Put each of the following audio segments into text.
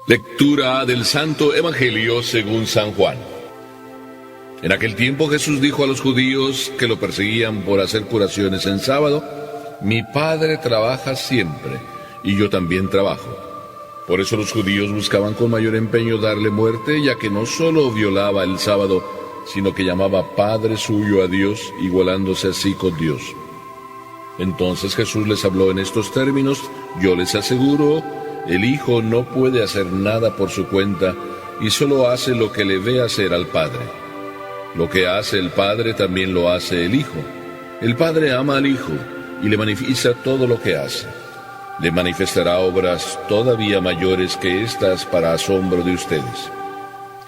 Lectura del Santo Evangelio según San Juan. En aquel tiempo Jesús dijo a los judíos que lo perseguían por hacer curaciones en sábado: Mi Padre trabaja siempre, y yo también trabajo. Por eso los judíos buscaban con mayor empeño darle muerte, ya que no solo violaba el sábado, sino que llamaba Padre suyo a Dios, igualándose así con Dios. Entonces Jesús les habló en estos términos: Yo les aseguro, el Hijo no puede hacer nada por su cuenta, y solo hace lo que le ve hacer al Padre. Lo que hace el Padre también lo hace el Hijo. El Padre ama al Hijo, y le manifiesta todo lo que hace. Le manifestará obras todavía mayores que estas para asombro de ustedes.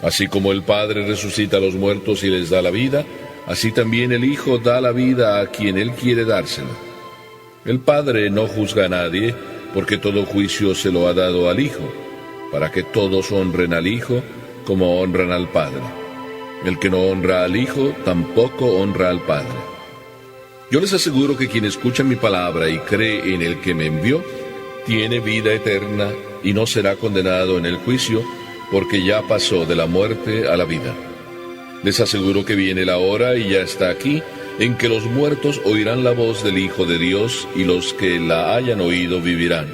Así como el Padre resucita a los muertos y les da la vida, así también el Hijo da la vida a quien Él quiere dársela. El Padre no juzga a nadie, porque todo juicio se lo ha dado al Hijo, para que todos honren al Hijo como honran al Padre. El que no honra al Hijo, tampoco honra al Padre. Yo les aseguro que quien escucha mi palabra y cree en el que me envió, tiene vida eterna y no será condenado en el juicio, porque ya pasó de la muerte a la vida. Les aseguro que viene la hora, y ya está aquí, en que los muertos oirán la voz del Hijo de Dios, y los que la hayan oído vivirán.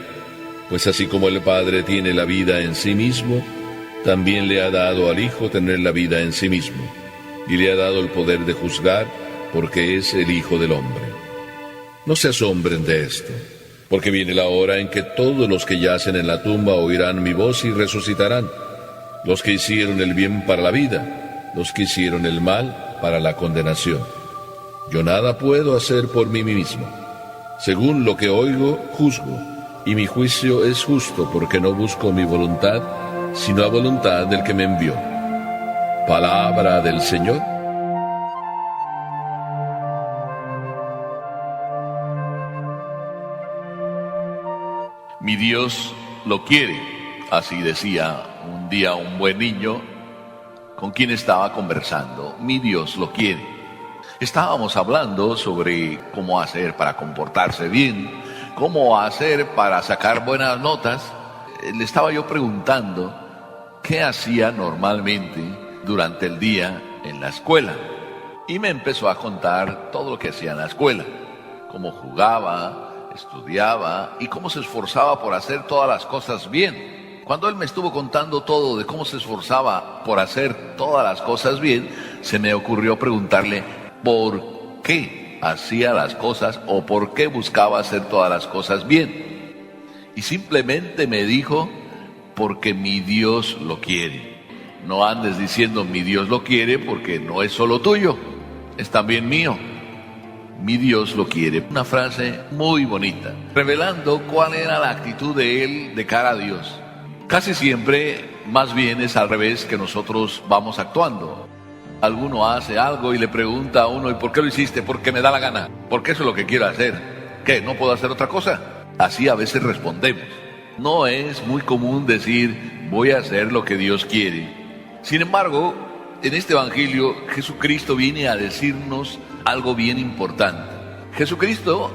Pues así como el Padre tiene la vida en sí mismo, también le ha dado al Hijo tener la vida en sí mismo, y le ha dado el poder de juzgar, porque es el Hijo del Hombre. No se asombren de esto, porque viene la hora en que todos los que yacen en la tumba oirán mi voz y resucitarán, los que hicieron el bien para la vida, los que hicieron el mal para la condenación. Yo nada puedo hacer por mí mismo. Según lo que oigo, juzgo, y mi juicio es justo, porque no busco mi voluntad, sino la voluntad del que me envió. Palabra del Señor. Mi Dios lo quiere, así decía un día un buen niño con quien estaba conversando. Mi Dios lo quiere. Estábamos hablando sobre cómo hacer para comportarse bien, cómo hacer para sacar buenas notas. Le estaba yo preguntando qué hacía normalmente durante el día en la escuela. Y me empezó a contar todo lo que hacía en la escuela, cómo jugaba, estudiaba y cómo se esforzaba por hacer todas las cosas bien. Cuando él me estuvo contando todo de cómo se esforzaba por hacer todas las cosas bien, se me ocurrió preguntarle por qué hacía las cosas o por qué buscaba hacer todas las cosas bien. Y simplemente me dijo: porque mi Dios lo quiere. No andes diciendo mi Dios lo quiere, porque no es solo tuyo, es también mío. Mi Dios lo quiere. Una frase muy bonita, revelando cuál era la actitud de él de cara a Dios. Casi siempre, más bien, es al revés que nosotros vamos actuando. Alguno hace algo y le pregunta a uno: ¿y por qué lo hiciste? Porque me da la gana, porque eso es lo que quiero hacer. ¿Qué? ¿No puedo hacer otra cosa? Así a veces respondemos. No es muy común decir: voy a hacer lo que Dios quiere. Sin embargo, en este Evangelio, Jesucristo viene a decirnos algo bien importante. Jesucristo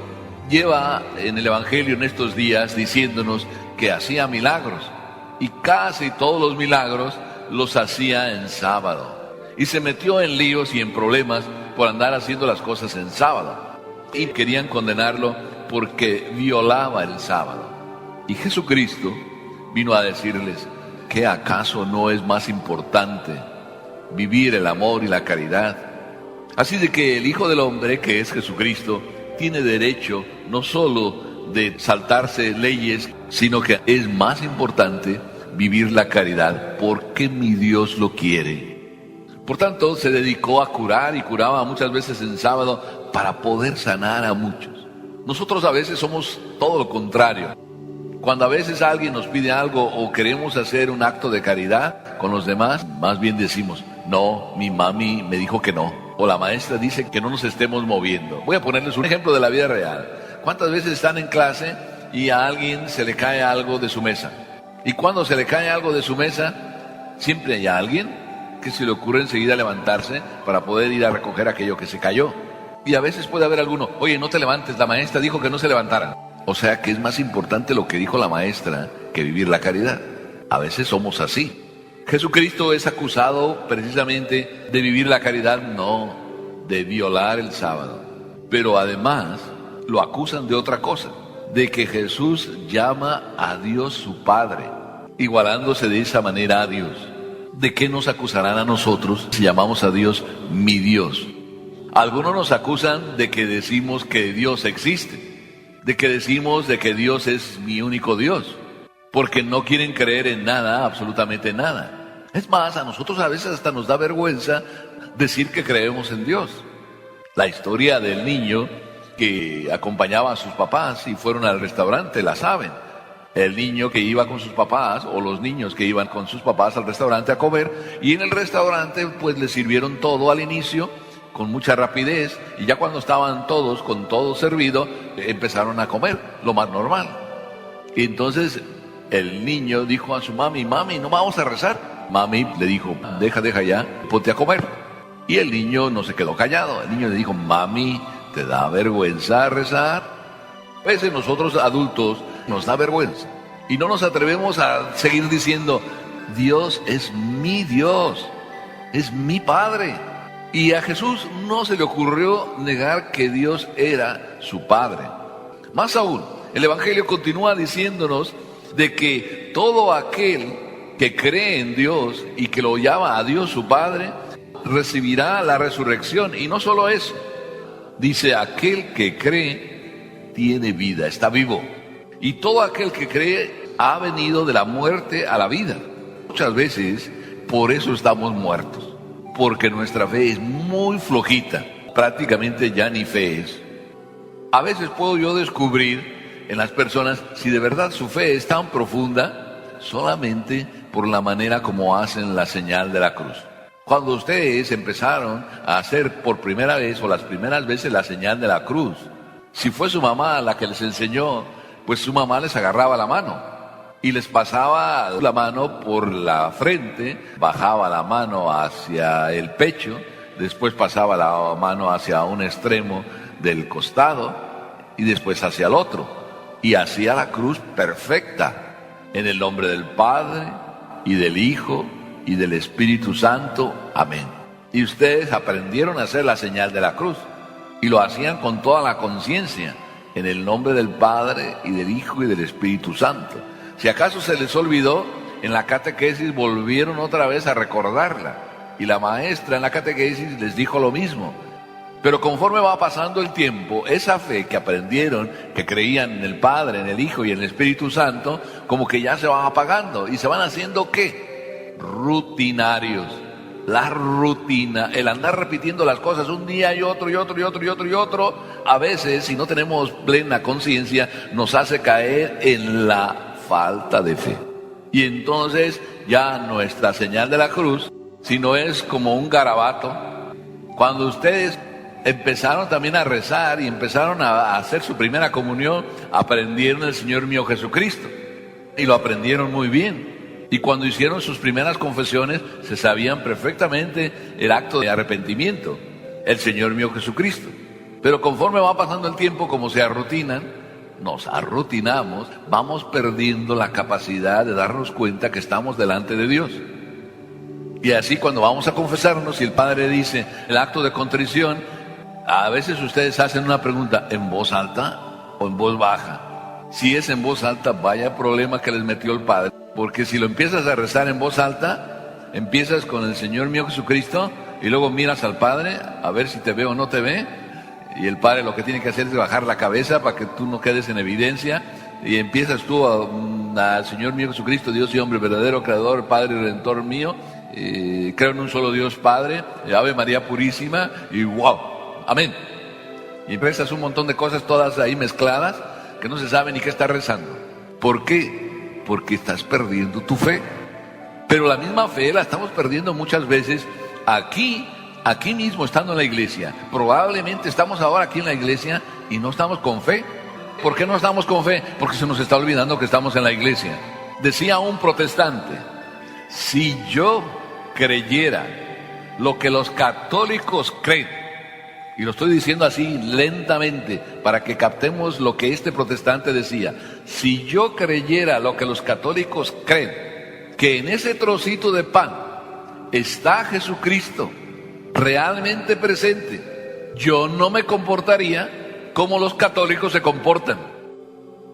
lleva en el Evangelio en estos días diciéndonos que hacía milagros, y casi todos los milagros los hacía en sábado. Y se metió en líos y en problemas por andar haciendo las cosas en sábado. Y querían condenarlo porque violaba el sábado. Y Jesucristo vino a decirles que acaso no es más importante vivir el amor y la caridad. Así de que el Hijo del Hombre, que es Jesucristo, tiene derecho no solo de saltarse leyes, sino que es más importante vivir la caridad, porque mi Dios lo quiere. Por tanto, se dedicó a curar y curaba muchas veces en sábado para poder sanar a muchos. Nosotros a veces somos todo lo contrario. Cuando a veces alguien nos pide algo o queremos hacer un acto de caridad con los demás, más bien decimos: no, mi mami me dijo que no, o la maestra dice que no nos estemos moviendo. Voy a ponerles un ejemplo de la vida real. ¿Cuántas veces están en clase y a alguien se le cae algo de su mesa? Y cuando se le cae algo de su mesa, siempre hay alguien que se le ocurre enseguida levantarse para poder ir a recoger aquello que se cayó. Y a veces puede haber alguno: oye, no te levantes, la maestra dijo que no se levantaran. O sea que es más importante lo que dijo la maestra que vivir la caridad. A veces somos así. Jesucristo es acusado precisamente de vivir la caridad, no, de violar el sábado. Pero además lo acusan de otra cosa, de que Jesús llama a Dios su Padre, igualándose de esa manera a Dios. ¿De qué nos acusarán a nosotros si llamamos a Dios mi Dios? Algunos nos acusan de que decimos que Dios existe, de que decimos de que Dios es mi único Dios, porque no quieren creer en nada, absolutamente nada. Es más, a nosotros a veces hasta nos da vergüenza decir que creemos en Dios. La historia del niño que acompañaba a sus papás y fueron al restaurante, la saben. El niño que iba con sus papás, o los niños que iban con sus papás al restaurante a comer, y en el restaurante pues les sirvieron todo al inicio, con mucha rapidez, y ya cuando estaban todos, con todo servido, empezaron a comer, lo más normal. Y entonces el niño dijo a su mami, mami, ¿no vamos a rezar? Mami le dijo, deja ya, ponte a comer. Y el niño no se quedó callado, el niño le dijo, mami, ¿te da vergüenza rezar? A veces nosotros adultos nos da vergüenza y no nos atrevemos a seguir diciendo, Dios es mi Dios, es mi Padre. Y a Jesús no se le ocurrió negar que Dios era su Padre. Más aún, el Evangelio continúa diciéndonos de que todo aquel que cree en Dios y que lo llama a Dios su Padre, recibirá la resurrección. Y no solo eso, dice, aquel que cree tiene vida, está vivo. Y todo aquel que cree ha venido de la muerte a la vida. Muchas veces por eso estamos muertos, porque nuestra fe es muy flojita, prácticamente ya ni fe es. A veces puedo yo descubrir en las personas si de verdad su fe es tan profunda solamente por la manera como hacen la señal de la cruz. Cuando ustedes empezaron a hacer por primera vez o las primeras veces la señal de la cruz, si fue su mamá la que les enseñó, pues su mamá les agarraba la mano y les pasaba la mano por la frente, bajaba la mano hacia el pecho, después pasaba la mano hacia un extremo del costado y después hacia el otro. Y hacía la cruz perfecta, en el nombre del Padre y del Hijo y del Espíritu Santo. Amén. Y ustedes aprendieron a hacer la señal de la cruz y lo hacían con toda la conciencia, en el nombre del Padre y del Hijo y del Espíritu Santo. Si acaso se les olvidó, en la catequesis volvieron otra vez a recordarla y la maestra en la catequesis les dijo lo mismo. Pero conforme va pasando el tiempo, esa fe que aprendieron, que creían en el Padre, en el Hijo y en el Espíritu Santo, como que ya se van apagando y se van haciendo ¿qué? Rutinarios. La rutina, el andar repitiendo las cosas un día y otro y otro y otro y otro y otro, a veces, si no tenemos plena conciencia, nos hace caer en la falta de fe. Y entonces ya nuestra señal de la cruz, si no es como un garabato, cuando ustedes empezaron también a rezar y empezaron a hacer su primera comunión, aprendieron el Señor mío Jesucristo y lo aprendieron muy bien. Y cuando hicieron sus primeras confesiones, se sabían perfectamente el acto de arrepentimiento, el Señor mío Jesucristo. Pero conforme va pasando el tiempo, como se arrutinan, nos arrutinamos, vamos perdiendo la capacidad de darnos cuenta que estamos delante de Dios. Y así cuando vamos a confesarnos, y el Padre dice el acto de contrición, a veces ustedes hacen una pregunta, ¿en voz alta o en voz baja? Si es en voz alta, vaya problema que les metió el Padre. Porque si lo empiezas a rezar en voz alta, empiezas con el Señor mío Jesucristo y luego miras al Padre a ver si te ve o no te ve. Y el Padre lo que tiene que hacer es bajar la cabeza para que tú no quedes en evidencia. Y empiezas tú al Señor mío Jesucristo, Dios y hombre verdadero, Creador, Padre y Redentor mío. Creo en un solo Dios Padre, Ave María Purísima y wow, amén. Y empiezas un montón de cosas todas ahí mezcladas que no se sabe ni qué estás rezando. ¿Por qué? Porque estás perdiendo tu fe. Pero la misma fe la estamos perdiendo muchas veces aquí mismo estando en la iglesia. Probablemente estamos ahora aquí en la iglesia y no estamos con fe. ¿Por qué no estamos con fe? Porque se nos está olvidando que estamos en la iglesia. Decía un protestante, si yo creyera lo que los católicos creen, y lo estoy diciendo así lentamente para que captemos lo que este protestante decía, si yo creyera lo que los católicos creen, que en ese trocito de pan está Jesucristo realmente presente, yo no me comportaría como los católicos se comportan.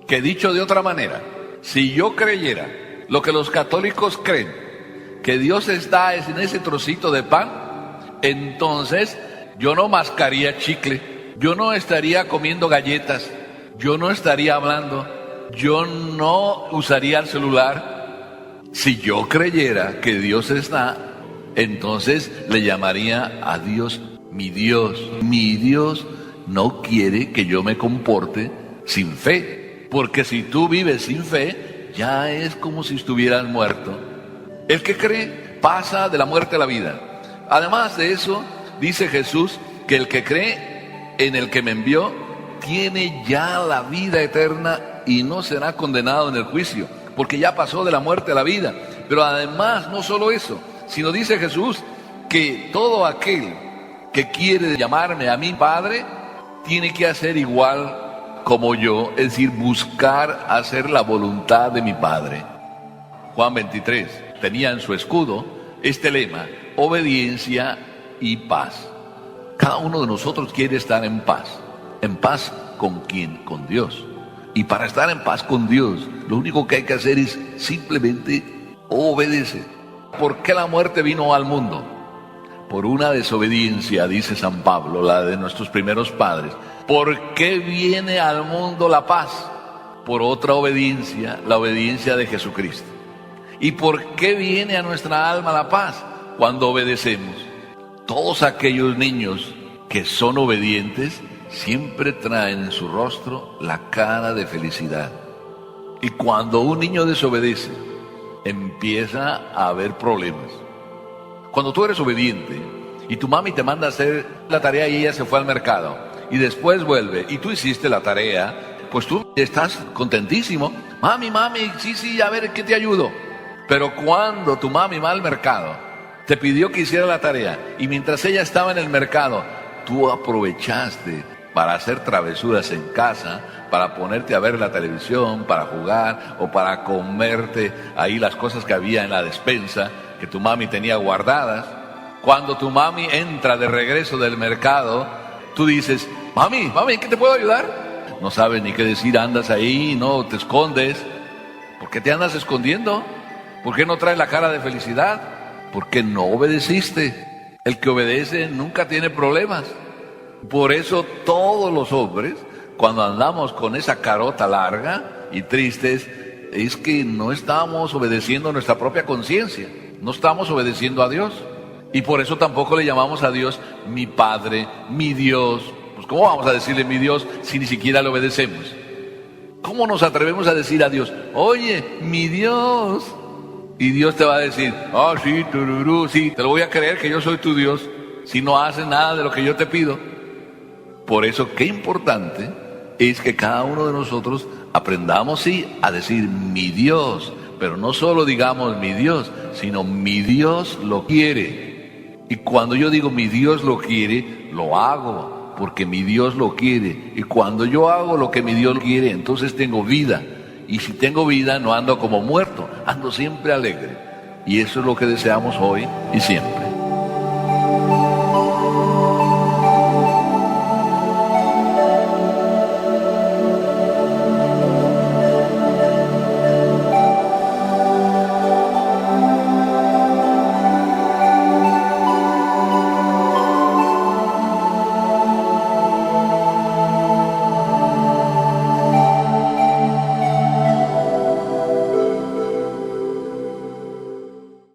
Que dicho de otra manera, si yo creyera lo que los católicos creen, que Dios está en ese trocito de pan, entonces yo no mascaría chicle, yo no estaría comiendo galletas, yo no estaría hablando, yo no usaría el celular. Si yo creyera que Dios está, entonces le llamaría a Dios mi Dios. Mi Dios no quiere que yo me comporte sin fe, porque si tú vives sin fe, ya es como si estuvieras muerto. El que cree pasa de la muerte a la vida. Además de eso, dice Jesús que el que cree en el que me envió tiene ya la vida eterna y no será condenado en el juicio, porque ya pasó de la muerte a la vida. Pero además, no solo eso, sino dice Jesús que todo aquel que quiere llamarme a mi Padre tiene que hacer igual como yo, es decir, buscar hacer la voluntad de mi Padre. Juan 23 tenía en su escudo este lema: obediencia y paz. Cada uno de nosotros quiere estar en paz. ¿En paz con quién? Con Dios. Y para estar en paz con Dios, lo único que hay que hacer es simplemente obedecer. ¿Por qué la muerte vino al mundo? Por una desobediencia, dice San Pablo, la de nuestros primeros padres. ¿Por qué viene al mundo la paz? Por otra obediencia, la obediencia de Jesucristo. ¿Y por qué viene a nuestra alma la paz? Cuando obedecemos. Todos aquellos niños que son obedientes siempre traen en su rostro la cara de felicidad. Y cuando un niño desobedece, empieza a haber problemas. Cuando tú eres obediente y tu mami te manda a hacer la tarea y ella se fue al mercado y después vuelve y tú hiciste la tarea, pues tú estás contentísimo. Mami, sí, a ver, ¿qué te ayudo? Pero cuando tu mami va al mercado, te pidió que hiciera la tarea y mientras ella estaba en el mercado, tú aprovechaste para hacer travesuras en casa, para ponerte a ver la televisión, para jugar o para comerte ahí las cosas que había en la despensa que tu mami tenía guardadas. Cuando tu mami entra de regreso del mercado, tú dices: mami, ¿qué te puedo ayudar? No sabes ni qué decir, andas ahí, no te escondes. ¿Por qué te andas escondiendo? ¿Por qué no traes la cara de felicidad? Porque no obedeciste. El que obedece nunca tiene problemas. Por eso todos los hombres, cuando andamos con esa carota larga y tristes, es que no estamos obedeciendo nuestra propia conciencia, no estamos obedeciendo a Dios. Y por eso tampoco le llamamos a Dios mi Padre, mi Dios. Pues ¿cómo vamos a decirle mi Dios si ni siquiera le obedecemos? ¿Cómo nos atrevemos a decir a Dios: oye, mi Dios? Y Dios te va a decir: sí, tururú, sí, te lo voy a creer que yo soy tu Dios si no haces nada de lo que yo te pido. Por eso qué importante es que cada uno de nosotros aprendamos, sí, a decir mi Dios, pero no solo digamos mi Dios, sino mi Dios lo quiere. Y cuando yo digo mi Dios lo quiere, lo hago, porque mi Dios lo quiere. Y cuando yo hago lo que mi Dios quiere, entonces tengo vida. Y si tengo vida, no ando como muerto, ando siempre alegre. Y eso es lo que deseamos hoy y siempre.